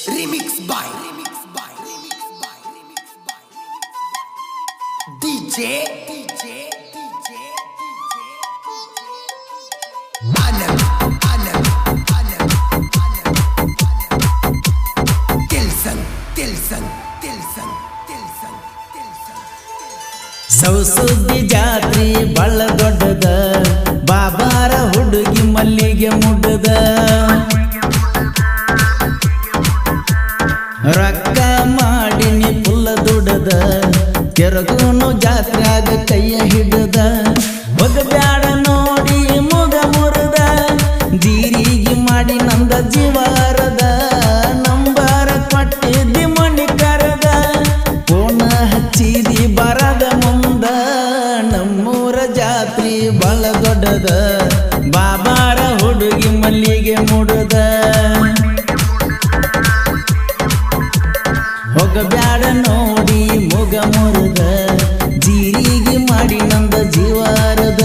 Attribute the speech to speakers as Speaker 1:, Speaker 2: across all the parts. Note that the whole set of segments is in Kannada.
Speaker 1: Remix by DJ Anand Tilson
Speaker 2: ಸೌಸುದ್ದಿ ಜಾತ್ರಿ ಬಳ್ಳ ದೊಡ್ಡದ ಬಾಬಾರ ಹುಡುಗಿ ಮಲ್ಲಿಗೆ ಮುಡ್ಡದ ರೊಕ್ಕ ಮಾಡಿನಿ ಪುಲ್ಲ ದುಡದ ಕೆರಗೂನು ಜಾತ್ರ್ಯಾಗ ಕೈಯ ಹಿಡದ ಹೋಗಬ್ಯಾಡ ನೋಡಿ ಮುಗ ಮುರದ ಜೀರಿಗೆ ಮಾಡಿ ನಂದ ಜೀವಾರದ ನಂಬರ ಕೊಟ್ಟಿದ್ದಿ ಮಣಿ ಕರದ ಪೋಣ ಹಚ್ಚಿದಿ ಬರದ ಮುಂದ ನಮ್ಮೂರ ಜಾತ್ರಿ ಬಹಳ ದೊಡ್ಡದ ಬಾಬಾರ ಹುಡುಗಿ ಮಲ್ಲಿಗೆ ಮುಡದ ಹೋಗಬ್ಯಾಡ ನೋಡಿ ಮುಗ ಮುರದ ಜೀರಿಗೆ ಮಾಡಿ ನಂದ ಜೀವಾರದ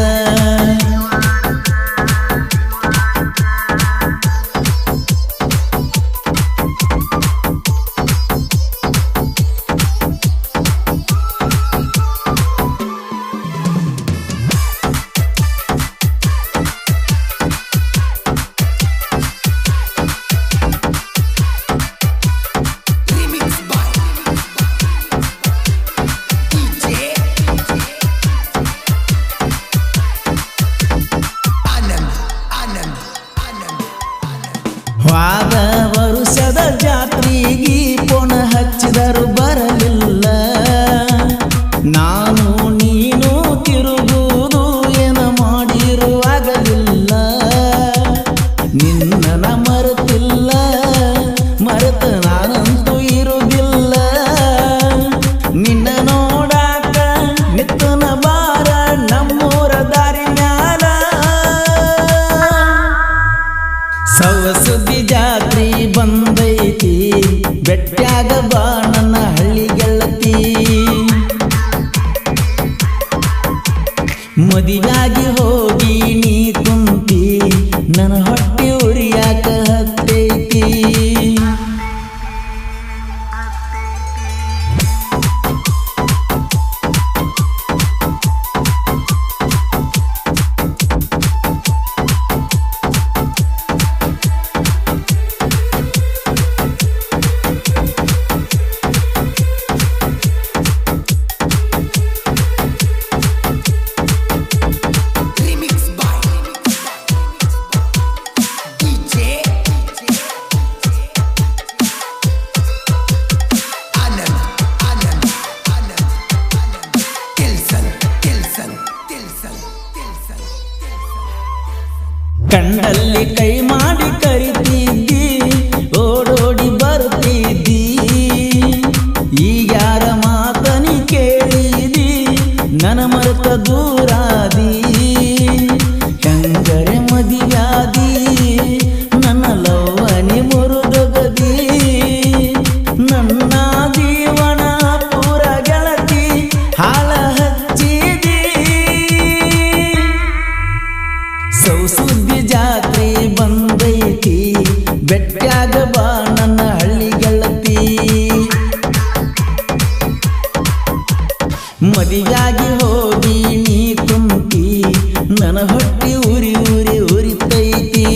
Speaker 2: ವಾದ ವರುಷದ ಜಾತ್ರೆಗೆ ಪೋಣ ಹಚ್ಚಿದರು ಬರಲಿಲ್ಲ ನಾನು ನೀನು ತಿರುಗುವುದು ಏನ ಮಾಡಿರುವಾಗಲಿಲ್ಲ ನಿನ್ನ ಮರೆತಿಲ್ಲ ಮರೆತ ನಾನಂತೂ ಇರುವುದಿಲ್ಲ ನಿನ್ನ ನೋಡಾಕ ನಿತ್ತನ ಬಾರ ನಮ್ಮೂರ ದಾರಿ ಮ್ಯಾಲ ಸವಸುದ್ದಿ ಜಾತ್ರಿ ಬಂದೈತಿ ಬೆಟ್ಟ್ಯಾಗ ಬಾ ನನ್ನ ಹಳ್ಳಿ ಗೆಳತಿ ಮದಿಗಾಗಿ ಹೋಗಿ ನೀ ಕುಂತಿ ನನ್ನ ಹೊಟ್ಟೆ ಉರಿಯಾಕ ಹತ್ತೈತಿ ಕಣ್ಣಲ್ಲಿ ಕೈ ಮಾಡಿ ಕರಿತಿದ್ದಿ ಓಡೋಡಿ ಬರ್ತಿದ್ದಿ ಈಗ್ಯಾರ ಮಾತನಿ ಕೇಳಿದಿ ನನ್ನ ಮರೆತ ದೂರಾದಿ ಹೆಂಗರೆ ಮದಿಯಾದಿ ನನ್ನ ಲವ್ವನಿ ಮುರುದಗದಿ ನನ್ನ ಜೀವನ ಪೂರ ಗೆಳತಿ ಹಾಳ ಹಚ್ಚಿದಿ ಸೌಸುದ್ದಿ ಜಾತ್ರೆ ಬಂದೈತಿ ಬೆಟ್ಟ್ಯಾಗ ಬಾ ನನ್ನ ಹಳ್ಳಿ ಗೆಳತಿ ಮದಿಯಾಗಿ ಹೋಗಿ ನೀ ಕುಂತಿ ನನ್ನ ಹೊಟ್ಟಿ ಉರಿ ಉರಿ ಉರಿತೈತಿ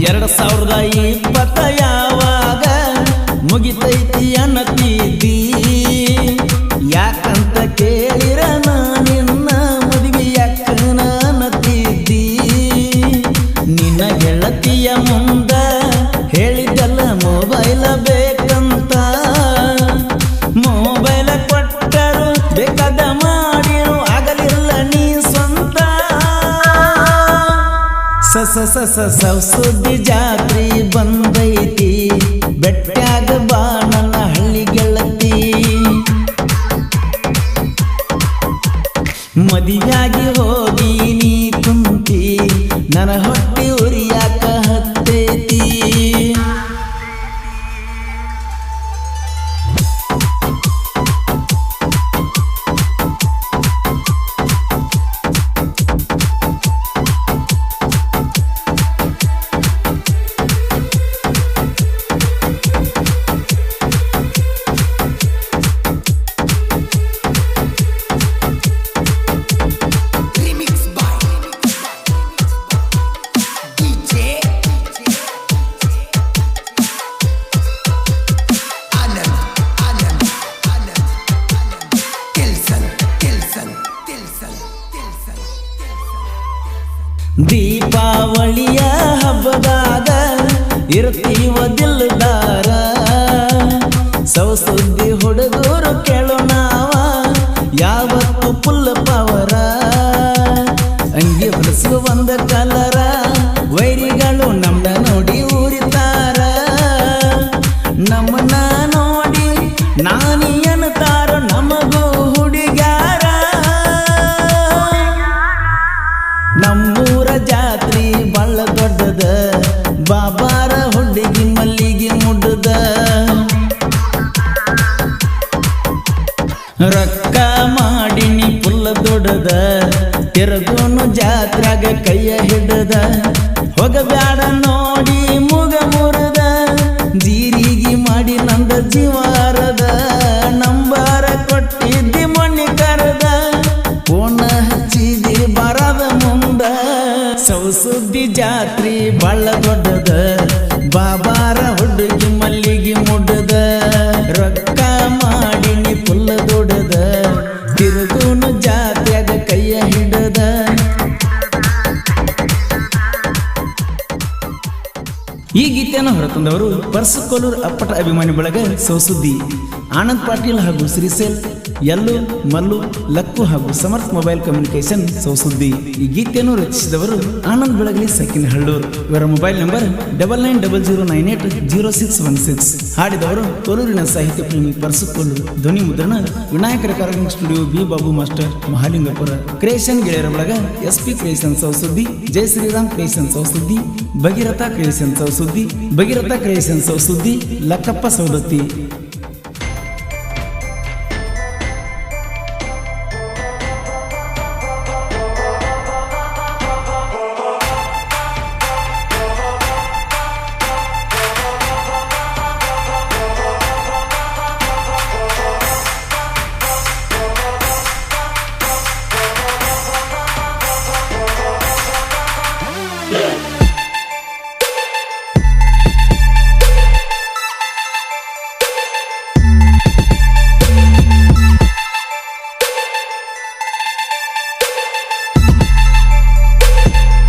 Speaker 2: ಎರಡು 2020 ಯಾವಾಗ ಮುಗಿತೈತಿ ಅನ್ನತಿದ್ದಿ ಯಾಕಂತ ಕೇಳಿರ ನಿನ್ನ ಮದುವೆ ಯಾಕನ ಅನ್ನತಿದ್ದಿ ನಿನ್ನ ಗೆಳತಿಯ ಮುಂದ ಹೇಳಿದ್ದಲ್ಲ ಮೊಬೈಲ್ ಬೇಕಂತ ಮೊಬೈಲ್ ಕೊಟ್ಟರು ಬೇಕಾದ ಮಾಡಿರು ಆಗಲಿಲ್ಲ ನೀ ಸ್ವಂತ ಸೌಸುದ್ದಿ ಜಾತ್ರಿ ಬಂದೈತಿ ಬೆಟ್ಟ್ಯಾಗ ಬಾ ನನ್ನ ಹಳ್ಳಿ ಗೆಳತಿ ಮದಿಯಾಗಿ ಹೋಗಿ ನೀ ಕುಂತಿ ನನ್ನ ಹೊಟ್ಟೆ ಉರಿಯಾಕ ಹತ್ತೈತಿ
Speaker 1: Remix by DJ Anand Tilson
Speaker 2: ದೀಪಾವಳಿಯ ಹಬ್ಬದಾಗ ಇರ್ತೀವ ದಿಲ್ದಾರ ಸೌಸುದ್ದಿ ಹುಡುಗರು ಕೇಳೋ ನಾವ ಯಾವತ್ತು ಫುಲ್ ಪವರ ಅಂಗಿ ಹೊಲಸು ಒಂದ ಕಲರ ವೈರಿಗಳು ನಮ್ನ ನೋಡಿ ಊರಿತಾರ ನಮ್ಮನ್ನ ನೋಡಿ ನಾನಿ ಅನ್ನತಾರ ನಮಗೂ ಹುಡುಗ್ಯಾರ ನಮ್ಮೂರ ಜಾತ್ರಿ ಬಳ್ಳ ದೊಡ್ಡದ ಬಾಬಾರ ಹುಡುಗಿ ಮಲ್ಲಿಗೆ ಮುಡ್ಡದ ರೊಕ್ಕ ಮಾಡಿನಿ ಪುಲ್ಲ ದೊಡ್ಡದ ತಿರುಗೋನು ಜಾತ್ರಾಗ ಕೈಯ ಹಿಡದ ಹೋಗಬ್ಯಾಡ ನೋಡಿ ಮುಗ ಮುರದ ಜೀರಿಗೆ ಮಾಡಿ ನಂದ ಜೀವಾರದ ನಂಬಾರ ಕೊಟ್ಟಿದ್ದಿ ಮಣ್ಣಿ ಕರದ ಪೋಣ ಹಚ್ಚಿದಿ ಬರದ ಮುಂದ ಸೌಸುದ್ದಿ ಜಾತ್ರಿ ಬಳ್ಳ ದೊಡ್ಡದ ಬಾಬಾರ ಹುಡುಗಿ ಮಲ್ಲಿಗೆ ಮುಡ್ಡದ ರೊಕ್ಕ ಮಾಡಿನಿ ಪುಲ್ಲ ದೊಡ್ಡದ ತಿರುಗೋನು ಜಾತ್ಯಾಗ ಕೈಯ ಹಿಡದ ಈ ಗೀತೆಯನ್ನು ಹೊರತಂದವರು ಪರ್ಸಕೋಲೂರ್ ಅಪ್ಪಟ ಅಭಿಮಾನಿ ಬಳಗ ಸೌಸುದ್ದಿ ಆನಂದ್ ಪಾಟೀಲ್ ಹಾಗೂ ಶ್ರೀಸೇಲ್ ಯಲ್ಲು ಮಲ್ಲು ಲಕ್ಕು ಹಾಗೂ ಸಮರ್ಥ ಮೊಬೈಲ್ ಕಮ್ಯುನಿಕೇಶನ್ ಸೌಸುದ್ದಿ ಈ ಗೀತೆಯನ್ನು ರಚಿಸಿದವರು ಆನಂದ್ ಬೆಳಗಲಿ ಸಕಿನ್ ಹಳ್ಳೂರ್ ಇವರ ಮೊಬೈಲ್ ನಂಬರ್ 9900980616 ಹಾಡಿದವರು ಕೋಲೂರಿನ ಸಾಹಿತ್ಯ ಪ್ರೇಮಿ ಪರ್ಸಕೋಲೂರ್ ಧ್ವನಿ ಮುದ್ರಣ ವಿನಾಯಕರ recording studio B Babu master Mahalingapura creation ಗೆಳೆಯರ ಬಳಗ SP ಕ್ರಿಯೇಷನ್ ಸೌಸುದ್ದಿ ಜೈ ಶ್ರೀರಾಮ್ ಕ್ರಿಯೇಷನ್ ಸೌಸುದ್ದಿ ಭಗೀರಥ ಕ್ರಿಯೇಷನ್ ಸೌಸುದ್ದಿ ಲಕ್ಕಪ್ಪ ಸೌದತ್ತಿ